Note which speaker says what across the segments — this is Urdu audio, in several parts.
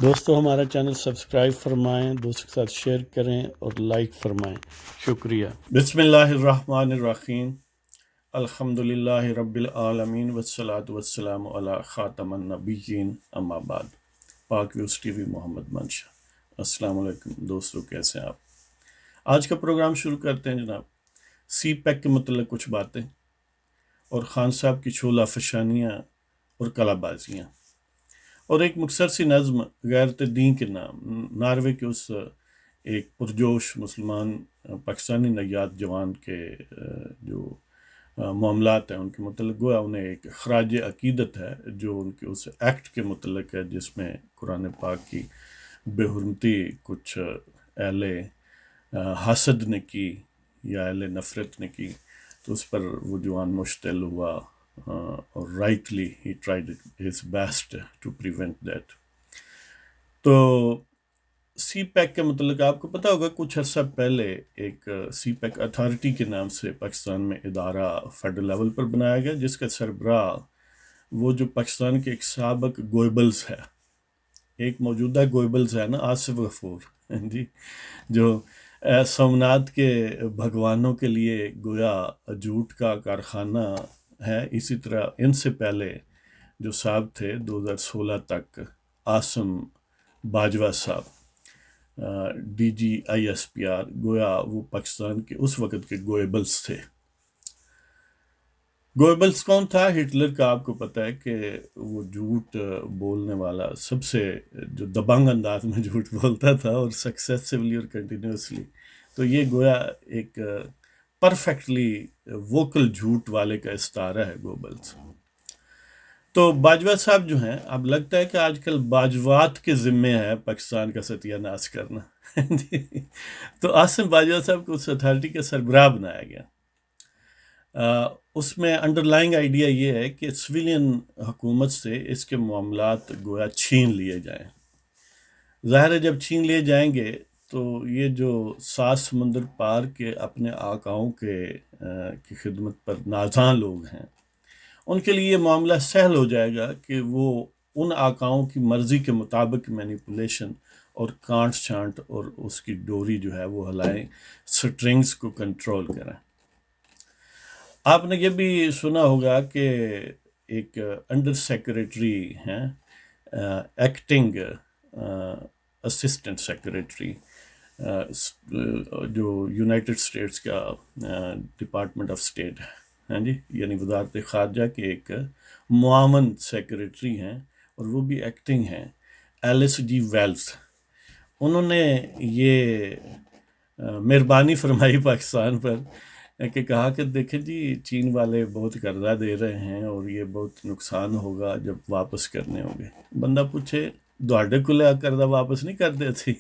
Speaker 1: دوستو ہمارا چینل سبسکرائب فرمائیں، دوستوں کے ساتھ شیئر کریں اور لائک فرمائیں، شکریہ۔ بسم اللہ الرحمن الرحیم، الحمد للہ رب العالمین والصلاة والسلام علی خاتم النبیین، اما بعد۔ پاک ویوز ٹی وی محمد منشا۔ السلام علیکم دوستو، کیسے ہیں آپ؟ آج کا پروگرام شروع کرتے ہیں جناب۔ سی پیک کے متعلق کچھ باتیں اور خان صاحب کی چولہ فشانیاں اور کلا بازیاں، اور ایک مختصر سی نظم غیرت دین کے نام، ناروے کے اس ایک پرجوش مسلمان پاکستانی نژاد جوان کے جو معاملات ہیں ان کے متعلق گویا انہیں ایک خراج عقیدت ہے جو ان کے اس ایکٹ کے متعلق ہے جس میں قرآن پاک کی بے حرمتی کچھ اہل حسد نے کی یا اہل نفرت نے کی، تو اس پر وہ جوان مشتعل ہوا اور رائٹلی ہی tried his best to prevent that. تو سی پیک کے متعلق آپ کو پتہ ہوگا کچھ عرصہ پہلے ایک سی پیک اتھارٹی کے نام سے پاکستان میں ادارہ فیڈرل لیول پر بنایا گیا، جس کا سربراہ وہ جو پاکستان کے ایک سابق گوئبلز ہے، ایک موجودہ گوئبلز ہے نا، آصف غفور جی، جو سومناتھ کے بھگوانوں کے لیے گویا جھوٹ کا کارخانہ ہے۔ اسی طرح ان سے پہلے جو صاحب تھے 2016 تک، عاصم باجوہ صاحب، D G I S P R, گویا وہ پاکستان کے اس وقت کے گوئبلز تھے۔ گوئبلز کون تھا؟ ہٹلر کا آپ کو پتہ ہے کہ وہ جھوٹ بولنے والا، سب سے جو دبنگ انداز میں جھوٹ بولتا تھا اور سکسیسفلی اور کنٹینیوسلی، تو یہ گویا ایک پرفیکٹلی ووکل جھوٹ والے کا استعارہ ہے گوئبلز۔ تو باجوہ صاحب جو ہیں، اب لگتا ہے کہ آج کل باجوات کے ذمے ہے پاکستان کا ستیہ ناش کرنا جی، تو عاصم باجوہ صاحب کو اس اتھارٹی کا سربراہ بنایا گیا۔ اس میں انڈر لائنگ آئیڈیا یہ ہے کہ سویلین حکومت سے اس کے معاملات گویا چھین لیے جائیں۔ ظاہر ہے جب چھین لیے جائیں گے تو یہ جو 7 سمندر پار کے اپنے آقاؤں کی خدمت پر نازاں لوگ ہیں، ان کے لیے یہ معاملہ سہل ہو جائے گا کہ وہ ان آقاؤں کی مرضی کے مطابق مینیپولیشن اور کانٹ چھانٹ اور اس کی ڈوری جو ہے وہ ہلائیں، سٹرنگز کو کنٹرول کریں۔ آپ نے یہ بھی سنا ہوگا کہ ایک انڈر سیکریٹری ہیں، ایکٹنگ اسسٹنٹ سیکریٹری، جو یونائٹڈ اسٹیٹس کا ڈپارٹمنٹ آف اسٹیٹ ہے جی، یعنی وزارت خارجہ کے ایک معاون سیکریٹری ہیں، اور وہ بھی ایکٹنگ ہیں، ایلس جی ویلز۔ انہوں نے یہ مہربانی فرمائی پاکستان پر کہ کہا کہ دیکھیں جی، چین والے بہت قرضہ دے رہے ہیں اور یہ بہت نقصان ہوگا جب واپس کرنے ہوں گے۔ بندہ پوچھے دوڑے کو لیا قرضہ واپس نہیں کر دیتی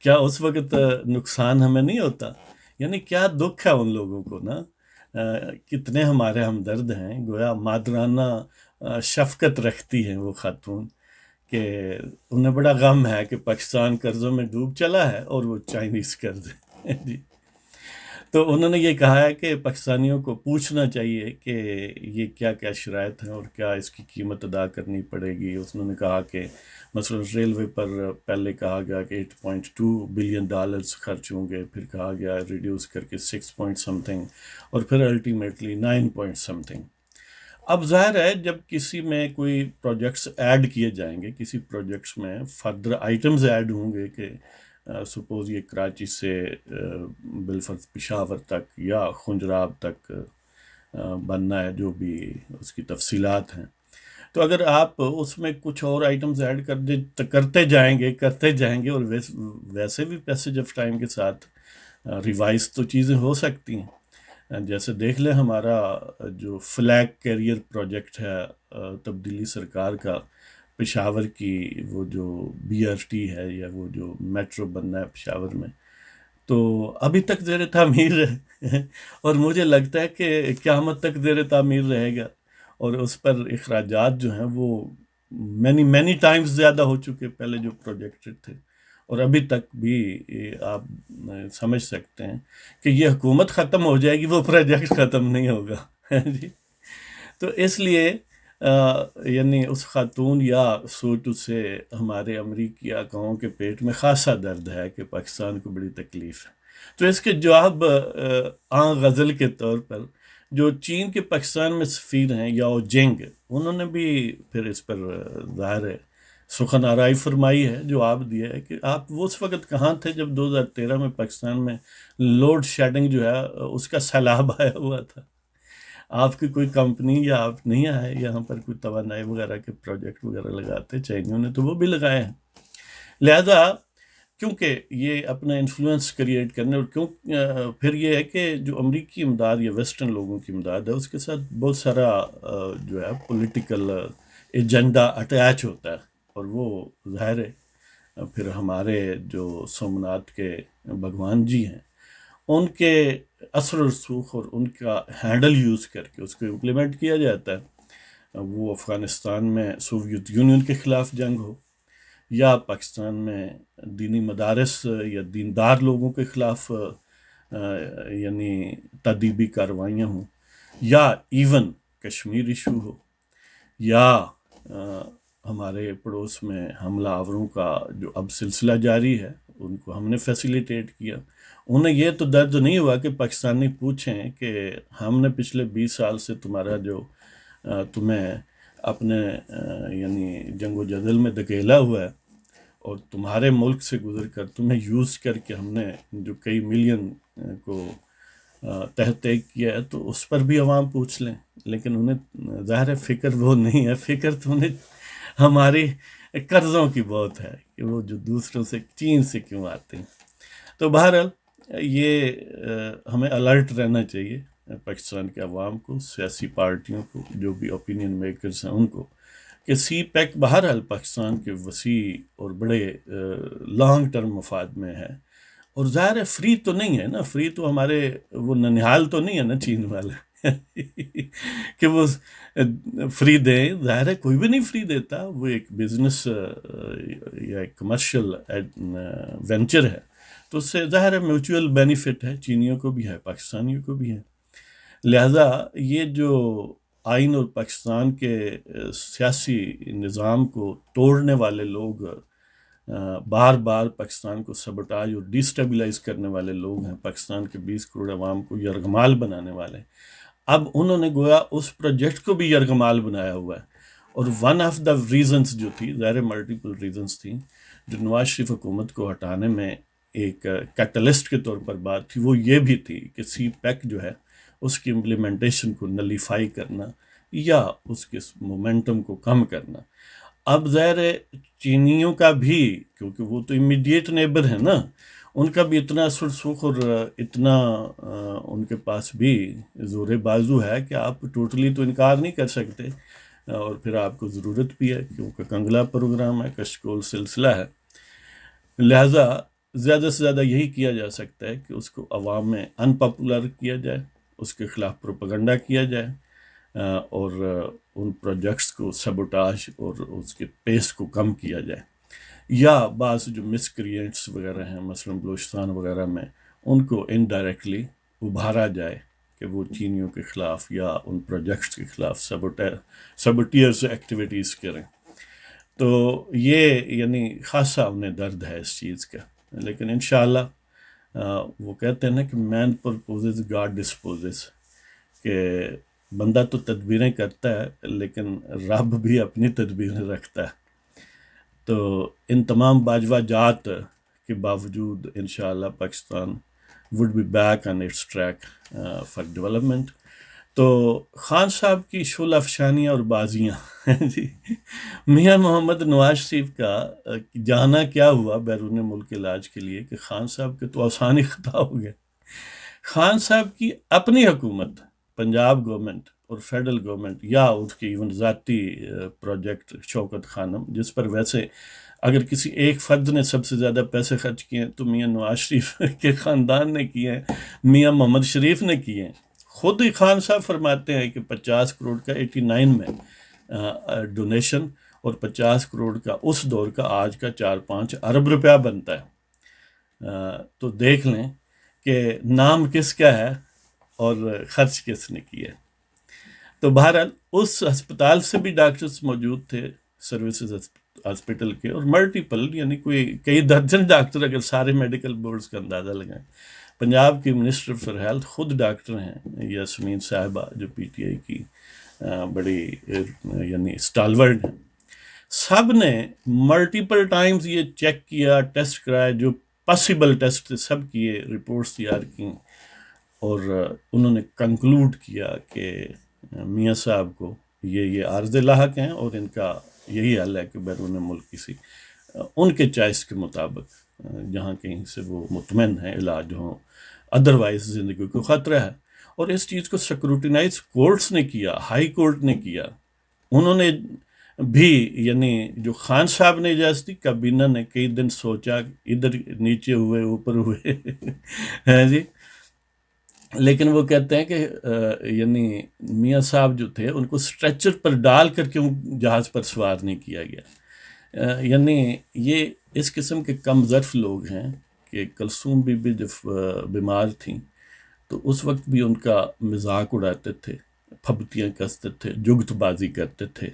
Speaker 1: کیا اس وقت نقصان ہمیں نہیں ہوتا؟ یعنی کیا دکھ ہے ان لوگوں کو نا، کتنے ہمارے ہمدرد ہیں، گویا مادرانہ شفقت رکھتی ہیں وہ خاتون، کہ انہیں بڑا غم ہے کہ پاکستان قرضوں میں ڈوب چلا ہے اور وہ چائنیز قرض ہے جی۔ تو انہوں نے یہ کہا ہے کہ پاکستانیوں کو پوچھنا چاہیے کہ یہ کیا کیا شرائط ہیں اور کیا اس کی قیمت ادا کرنی پڑے گی۔ انہوں نے کہا کہ مثلا ریلوے پر پہلے کہا گیا کہ 8.2 بلین ڈالرز خرچ ہوں گے، پھر کہا گیا ریڈیوس کر کے 6 پوائنٹ سم تھنگ، اور پھر الٹیمیٹلی 9 پوائنٹ سم تھنگ۔ اب ظاہر ہے جب کسی میں کوئی پروجیکٹس ایڈ کیے جائیں گے، کسی پروجیکٹس میں فردر آئٹمز ایڈ ہوں گے کہ سپوز یہ کراچی سے بالفرض پشاور تک یا خنجراب تک بننا ہے، جو بھی اس کی تفصیلات ہیں، تو اگر آپ اس میں کچھ اور آئٹمز ایڈ کرتے جائیں گے اور ویسے بھی پیسج آف ٹائم کے ساتھ ریوائز تو چیزیں ہو سکتی ہیں۔ جیسے دیکھ لیں ہمارا جو فلیگ کیریئر پروجیکٹ ہے تبدیلی سرکار کا، پشاور کی وہ جو بی آر ٹی ہے یا وہ جو میٹرو بننا ہے پشاور میں، تو ابھی تک زیر تعمیر ہے اور مجھے لگتا ہے کہ قیامت تک زیر تعمیر رہے گا، اور اس پر اخراجات جو ہیں وہ مینی ٹائمز زیادہ ہو چکے پہلے جو پروجیکٹ تھے، اور ابھی تک بھی آپ سمجھ سکتے ہیں کہ یہ حکومت ختم ہو جائے گی، وہ پروجیکٹ ختم نہیں ہوگا جی۔ تو اس لیے یعنی اس خاتون یا سوٹ سے ہمارے امریکی آقاؤں کے پیٹ میں خاصا درد ہے کہ پاکستان کو بڑی تکلیف ہے۔ تو اس کے جواب آن غزل کے طور پر جو چین کے پاکستان میں سفیر ہیں یاؤ جنگ، انہوں نے بھی پھر اس پر ظاہر ہے سخن آرائی فرمائی ہے، جواب دیا ہے کہ آپ وہ اس وقت کہاں تھے جب 2013 میں پاکستان میں لوڈ شیڈنگ جو ہے اس کا سیلاب آیا ہوا تھا؟ آپ کی کوئی کمپنی یا آپ نہیں آئے یہاں پر کوئی توانائی وغیرہ کے پروجیکٹ وغیرہ لگاتے؟ چائنیوں نے تو وہ بھی لگائے ہیں۔ لہذا کیونکہ یہ اپنا انفلوئنس کریٹ کرنے اور پھر یہ ہے کہ جو امریکی امداد یا ویسٹرن لوگوں کی امداد ہے اس کے ساتھ بہت سارا جو ہے پولیٹیکل ایجنڈا اٹیچ ہوتا ہے، اور وہ ظاہر ہے پھر ہمارے جو سومناتھ کے بھگوان جی ہیں ان کے اثر و رسوخ اور ان کا ہینڈل یوز کر کے اس کو امپلیمنٹ کیا جاتا ہے۔ وہ افغانستان میں سوویت یونین کے خلاف جنگ ہو، یا پاکستان میں دینی مدارس یا دیندار لوگوں کے خلاف یعنی تادیبی کارروائیاں ہوں، یا ایون کشمیر ایشو ہو، یا ہمارے پڑوس میں حملہ آوروں کا جو اب سلسلہ جاری ہے ان کو ہم نے فیسیلیٹیٹ کیا۔ انہیں یہ تو درد نہیں ہوا کہ پاکستانی پوچھیں کہ ہم نے پچھلے 20 سال سے تمہارا جو تمہیں اپنے یعنی جنگ و جدل میں دھکیلا ہوا ہے اور تمہارے ملک سے گزر کر تمہیں یوز کر کے ہم نے جو کئی ملین کو تحت کیا ہے، تو اس پر بھی عوام پوچھ لیں۔ لیکن انہیں ظاہر ہے فکر وہ نہیں ہے، فکر تو انہیں ہماری قرضوں کی بہت ہے کہ وہ جو دوسروں سے چین سے کیوں آتے ہیں۔ تو بہرحال یہ ہمیں الرٹ رہنا چاہیے پاکستان کے عوام کو، سیاسی پارٹیوں کو، جو بھی اوپینین میکرز ہیں ان کو، کہ سی پیک بہرحال پاکستان کے وسیع اور بڑے لانگ ٹرم مفاد میں ہے، اور ظاہر ہے فری تو نہیں ہے نا، فری تو ہمارے وہ ننہال تو نہیں ہے نا چین والے کہ وہ فری دیں، ظاہر ہے کوئی بھی نہیں فری دیتا، وہ ایک بزنس یا ایک کمرشل وینچر ہے، تو اس سے ظاہر ہے میوچول بینیفٹ ہے، چینیوں کو بھی ہے پاکستانیوں کو بھی ہے۔ لہذا یہ جو آئین اور پاکستان کے سیاسی نظام کو توڑنے والے لوگ بار بار پاکستان کو سبوٹاج اور ڈیسٹیبلائز کرنے والے لوگ ہیں، پاکستان کے 20 کروڑ عوام کو یرغمال بنانے والے، اب انہوں نے گویا اس پروجیکٹ کو بھی یرغمال بنایا ہوا ہے۔ اور ون آف دا ریزنز جو تھی، ظاہر ملٹیپل ریزنز تھیں، جو نواز شریف حکومت کو ہٹانے میں ایک کیٹلسٹ کے طور پر بات تھی، وہ یہ بھی تھی کہ سی پیک جو ہے اس کی امپلیمنٹیشن کو نلیفائی کرنا یا اس کے مومنٹم کو کم کرنا۔ اب ظاہر ہے چینیوں کا بھی، کیونکہ وہ تو امیڈیٹ نیبر ہیں نا، ان کا بھی اتنا اثر سوخ اور اتنا ان کے پاس بھی زور بازو ہے کہ آپ ٹوٹلی تو انکار نہیں کر سکتے، اور پھر آپ کو ضرورت بھی ہے کیونکہ کنگلا پروگرام ہے، کشکول سلسلہ ہے۔ لہٰذا زیادہ سے زیادہ یہی کیا جا سکتا ہے کہ اس کو عوام میں ان پاپولر کیا جائے، اس کے خلاف پروپیگنڈا کیا جائے، اور ان پروجیکٹس کو سبوٹاج اور اس کے پیس کو کم کیا جائے، یا بعض جو مس کریٹس وغیرہ ہیں مثلا بلوچستان وغیرہ میں ان کو انڈائریکٹلی ابھارا جائے کہ وہ چینیوں کے خلاف یا ان پروجیکٹس کے خلاف سبوٹیئرز ایکٹیویٹیز کریں۔ تو یہ یعنی خاصا انہیں درد ہے اس چیز کا، لیکن انشاءاللہ وہ کہتے ہیں نا کہ مین پرپوزز گاڈ ڈسپوزز، کہ بندہ تو تدبیریں کرتا ہے لیکن رب بھی اپنی تدبیریں رکھتا ہے۔ تو ان تمام باجوا جات کے باوجود انشاءاللہ Pakistan would be back on its track for development۔ تو خان صاحب کی شعلہ افشانیاں اور بازیاں جی، میاں محمد نواز شریف کا جانا کیا ہوا بیرون ملک علاج کے لیے کہ خان صاحب کے تو آسان ہی خطا ہو گیا۔ خان صاحب کی اپنی حکومت، پنجاب گورنمنٹ اور فیڈرل گورنمنٹ، یا اس کی ایون ذاتی پروجیکٹ شوکت خانم، جس پر ویسے اگر کسی ایک فرد نے سب سے زیادہ پیسے خرچ کیے ہیں تو میاں نواز شریف کے خاندان نے کیے ہیں، میاں محمد شریف نے کیے ہیں۔ خود ہی خان صاحب فرماتے ہیں کہ 50 کروڑ کا 89 میں ڈونیشن اور 50 کروڑ کا اس دور کا آج کا 4-5 ارب روپیہ بنتا ہے۔ تو دیکھ لیں کہ نام کس کا ہے اور خرچ کس نے کیا ہے۔ تو بہرحال اس ہسپتال سے بھی ڈاکٹرز موجود تھے سروسز ہاسپٹل کے، اور ملٹیپل یعنی کوئی کئی درجن ڈاکٹر، اگر سارے میڈیکل بورڈز کا اندازہ لگائیں۔ پنجاب کی منسٹر فار ہیلتھ خود ڈاکٹر ہیں، یاسمین صاحبہ، جو پی ٹی آئی کی بڑی یعنی اسٹالورڈ ہیں۔ سب نے ملٹیپل ٹائمز یہ چیک کیا، ٹیسٹ کرایا، جو پاسبل ٹیسٹ سب کیے، رپورٹس تیار کیں، اور انہوں نے کنکلوڈ کیا کہ میاں صاحب کو یہ عارض لاحق ہیں، اور ان کا یہی حل ہے کہ بیرون ملک کسی ان کے چوائس کے مطابق جہاں کہیں سے وہ مطمئن ہیں علاج ہوں، ادروائز زندگی کو خطرہ ہے۔ اور اس چیز کو سکروٹینائز کورٹس نے کیا، ہائی کورٹ نے کیا، انہوں نے بھی یعنی جو خان صاحب نے اجازت دی، کابینہ نے کئی دن سوچا، ادھر نیچے ہوئے اوپر ہوئے ہیں جی، لیکن وہ کہتے ہیں کہ یعنی میاں صاحب جو تھے ان کو اسٹریچر پر ڈال کر کیوں جہاز پر سوار نہیں کیا گیا۔ یعنی یہ اس قسم کے کم ظرف لوگ ہیں کہ کلثوم بی بی جب بیمار تھیں تو اس وقت بھی ان کا مذاق اڑاتے تھے، پھبتیاں کستے تھے، جگت بازی کرتے تھے،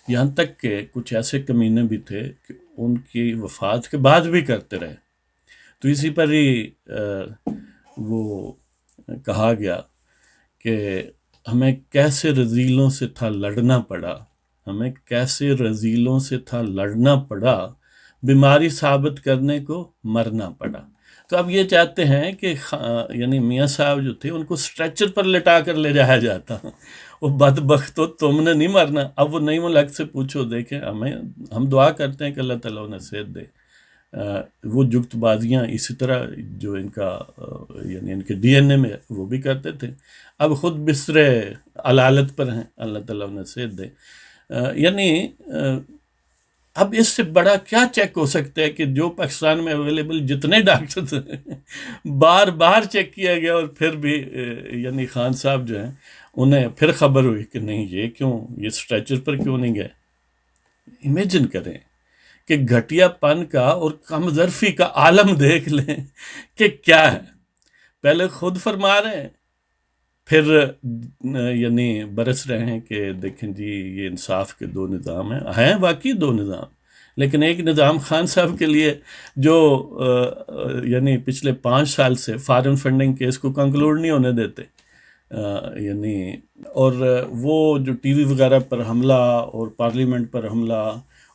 Speaker 1: یہاں تک کہ کچھ ایسے کمینے بھی تھے کہ ان کی وفات کے بعد بھی کرتے رہے۔ تو اسی پر ہی وہ کہا گیا کہ ہمیں کیسے رذیلوں سے تھا لڑنا پڑا، ہمیں کیسے رذیلوں سے تھا لڑنا پڑا، بیماری ثابت کرنے کو مرنا پڑا۔ تو اب یہ چاہتے ہیں کہ یعنی میاں صاحب جو تھے ان کو اسٹریچر پر لٹا کر لے جایا جاتا، وہ بدبختو تم نے نہیں مرنا۔ اب وہ نعیم الحق سے پوچھو، دیکھیں ہم دعا کرتے ہیں کہ اللہ تعالیٰ انہیں صحت دے، وہ جگت بازیاں اسی طرح جو ان کا یعنی ان کے ڈی این اے میں وہ بھی کرتے تھے، اب خود بستر علالت پر ہیں، اللہ تعالیٰ انہیں صحت دے۔ یعنی اب اس سے بڑا کیا چیک ہو سکتا ہے کہ جو پاکستان میں اویلیبل جتنے ڈاکٹرز ہیں بار بار چیک کیا گیا، اور پھر بھی یعنی خان صاحب جو ہیں انہیں پھر خبر ہوئی کہ نہیں، یہ کیوں، یہ اسٹریچر پر کیوں نہیں گئے۔ امیجن کریں کہ گھٹیا پن کا اور کم ظرفی کا عالم دیکھ لیں کہ کیا ہے، پہلے خود فرما رہے ہیں، پھر یعنی برس رہے ہیں کہ دیکھیں جی یہ انصاف کے دو نظام ہیں واقعی دو نظام، لیکن ایک نظام خان صاحب کے لیے جو یعنی پچھلے 5 سال سے فارن فنڈنگ کیس کو کنکلوڈ نہیں ہونے دیتے، یعنی اور وہ جو ٹی وی وغیرہ پر حملہ اور پارلیمنٹ پر حملہ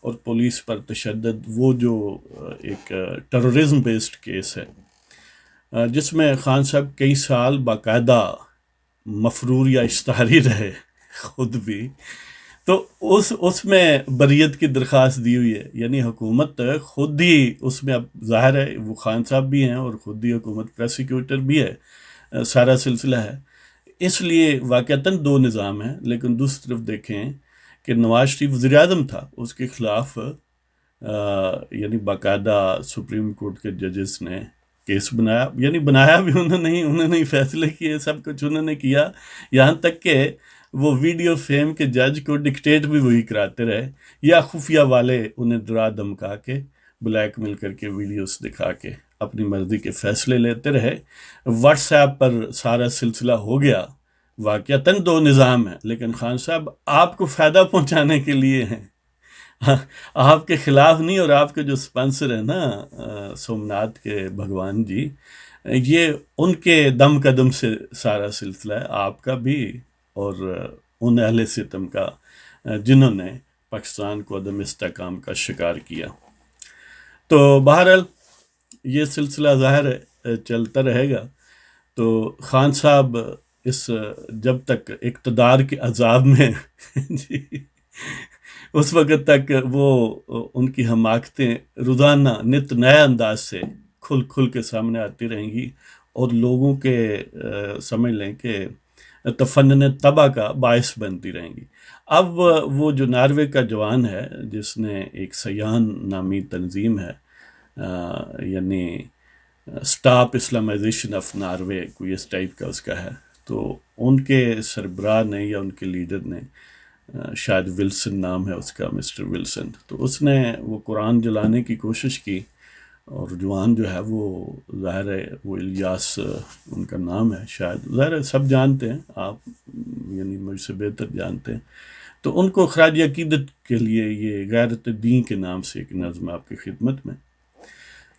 Speaker 1: اور پولیس پر تشدد، وہ جو ایک ٹیررزم بیسڈ کیس ہے جس میں خان صاحب کئی سال باقاعدہ مفرور یا اشتہاری رہے خود بھی، تو اس میں بریت کی درخواست دی ہوئی ہے، یعنی حکومت خود ہی اس میں، اب ظاہر ہے وہ خان صاحب بھی ہیں اور خود ہی حکومت پروسیکیوٹر بھی ہے، سارا سلسلہ ہے، اس لیے واقعتاً دو نظام ہیں۔ لیکن دوسری طرف دیکھیں کہ نواز شریف وزیر اعظم تھا، اس کے خلاف یعنی باقاعدہ سپریم کورٹ کے ججز نے کیس بنایا، یعنی بنایا بھی انہوں نے فیصلے کیے، سب کچھ انہوں نے کیا، یہاں تک کہ وہ ویڈیو فیم کے جج کو ڈکٹیٹ بھی وہی کراتے رہے، یا خفیہ والے انہیں ڈرا دھمکا کے بلیک میل کر کے ویڈیوز دکھا کے اپنی مرضی کے فیصلے لیتے رہے۔ واٹس ایپ پر سارا سلسلہ ہو گیا۔ واقعتاً دو نظام ہیں، لیکن خان صاحب آپ کو فائدہ پہنچانے کے لیے ہیں، آپ کے خلاف نہیں۔ اور آپ کے جو سپانسر ہیں نا سومناتھ کے بھگوان جی، یہ ان کے دم قدم سے سارا سلسلہ ہے، آپ کا بھی اور ان اہل ستم کا جنہوں نے پاکستان کو عدم استحکام کا شکار کیا۔ تو بہرحال یہ سلسلہ ظاہر ہے چلتا رہے گا۔ تو خان صاحب اس جب تک اقتدار کے عذاب میں جی اس وقت تک وہ ان کی حماقتیں روزانہ نت نئے انداز سے کھل کے سامنے آتی رہیں گی، اور لوگوں کے سمجھ لیں کہ تفنن تباہ کا باعث بنتی رہیں گی۔ اب وہ جو ناروے کا جوان ہے جس نے ایک سیان نامی تنظیم ہے، یعنی سٹاپ اسلامائزیشن آف ناروے، کوئی اس ٹائپ کا اس کا ہے، تو ان کے سربراہ نے یا ان کے لیڈر نے، شاید ولسن نام ہے اس کا، مسٹر ولسن، تو اس نے وہ قرآن جلانے کی کوشش کی، اور جوان جو ہے وہ ظاہر ہے وہ الیاس ان کا نام ہے، شاید ظاہر ہے سب جانتے ہیں، آپ یعنی مجھ سے بہتر جانتے ہیں، تو ان کو خراج عقیدت کے لیے یہ غیرت دین کے نام سے ایک نظم آپ کی خدمت میں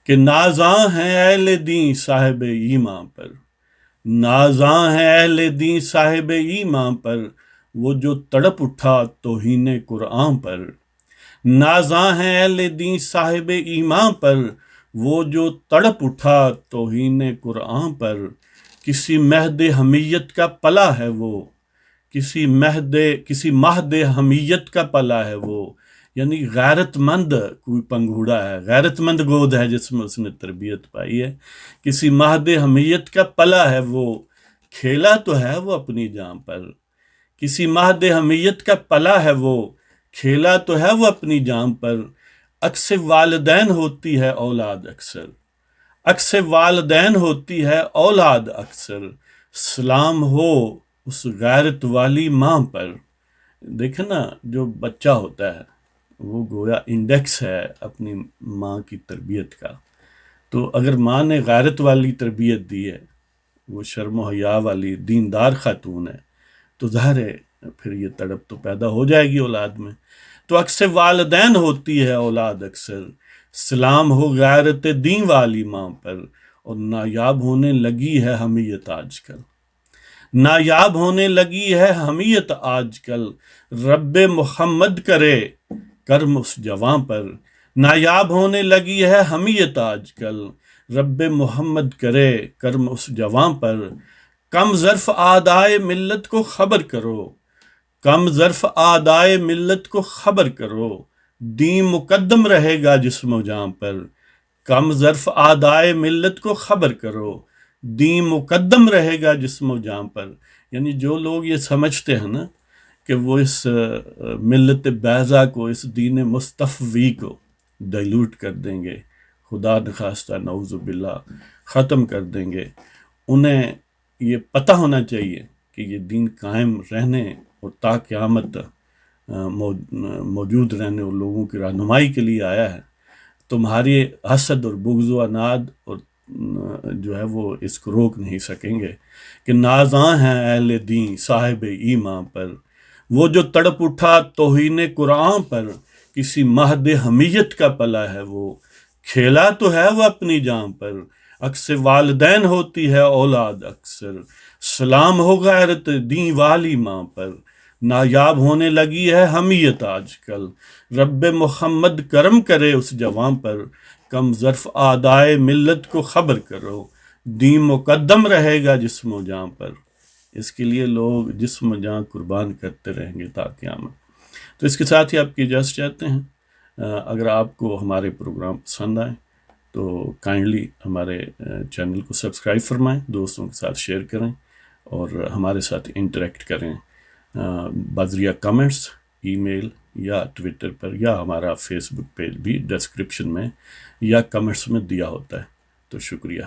Speaker 1: کہ نازاں ہیں اہل دین صاحب ایمان پر، نازاں ہیں اہل دین صاحب ایمان پر، وہ جو تڑپ اٹھا توہین قرآن پر، نازاں ہیں اہل دین صاحب ایمان پر، وہ جو تڑپ اٹھا توہین قرآن پر، کسی مہد حمیت کا پلا ہے وہ، کسی مہد حمیت کا پلا ہے وہ، یعنی غیرت مند کوئی پنگھوڑا ہے، غیرت مند گود ہے جس میں اس نے تربیت پائی ہے، کسی مہد حمیت کا پلا ہے وہ، کھیلا تو ہے وہ اپنی جان پر، کسی مہد حمیت کا پلا ہے وہ، کھیلا تو ہے وہ اپنی جان پر، عکس والدین ہوتی ہے اولاد اکثر، عکس والدین ہوتی ہے اولاد اکثر، سلام ہو اس غیرت والی ماں پر۔ دیکھیں نا، جو بچہ ہوتا ہے وہ گویا انڈیکس ہے اپنی ماں کی تربیت کا، تو اگر ماں نے غیرت والی تربیت دی ہے، وہ شرم و حیا والی دیندار خاتون ہے، تو ظاہر ہے پھر یہ تڑپ تو پیدا ہو جائے گی اولاد میں۔ تو عکس والدین ہوتی ہے اولاد اکثر، سلام ہو غیرت دین والی ماں پر، اور نایاب ہونے لگی ہے حمیت آج کل، نایاب ہونے لگی ہے حمیت آج کل، رب محمد کرے کرم اس جوان پر، نایاب ہونے لگی ہے حمیت آج کل، رب محمد کرے کرم اس جوان پر، کم ظرف آدائے ملت کو خبر کرو، کم ظرف آدائے ملت کو خبر کرو، دین مقدم رہے گا جسم و جاں پر، کم ظرف آدائے ملت کو خبر کرو، دین مقدم رہے گا جسم و جاں پر۔ یعنی جو لوگ یہ سمجھتے ہیں نا کہ وہ اس ملت بیضا کو، اس دین مصطفی کو ڈائلوٹ کر دیں گے، خدا نخواستہ نعوذ باللہ ختم کر دیں گے، انہیں یہ پتہ ہونا چاہیے کہ یہ دین قائم رہنے اور تا قیامت موجود رہنے اور لوگوں کی رہنمائی کے لیے آیا ہے۔ تمہاری حسد اور بغض و عناد اور جو ہے وہ اس کو روک نہیں سکیں گے کہ نازاں ہیں اہل دین صاحب ایمان پر، وہ جو تڑپ اٹھا توہین قرآن پر، کسی مہد حمیت کا پلا ہے وہ، کھیلا تو ہے وہ اپنی جان پر، عکس والدین ہوتی ہے اولاد اکثر، سلام ہو غیرت دین والی ماں پر، نایاب ہونے لگی ہے حمیت آج کل، رب محمد کرم کرے اس جوان پر، کم ظرف آدائے ملت کو خبر کرو، دین مقدم رہے گا جسم و جاں پر۔ اس کے لیے لوگ جسم و جاں قربان کرتے رہیں گے تا قیامت۔ تو اس کے ساتھ ہی آپ کی اجازت چاہتے ہیں۔ اگر آپ کو ہمارے پروگرام پسند آئے تو کائنڈلی ہمارے چینل کو سبسکرائب فرمائیں، دوستوں کے ساتھ شیئر کریں اور ہمارے ساتھ انٹریکٹ کریں بذریعہ کمنٹس، ای میل یا ٹویٹر پر، یا ہمارا فیس بک پیج بھی ڈسکرپشن میں یا کمنٹس میں دیا ہوتا ہے۔ تو شکریہ۔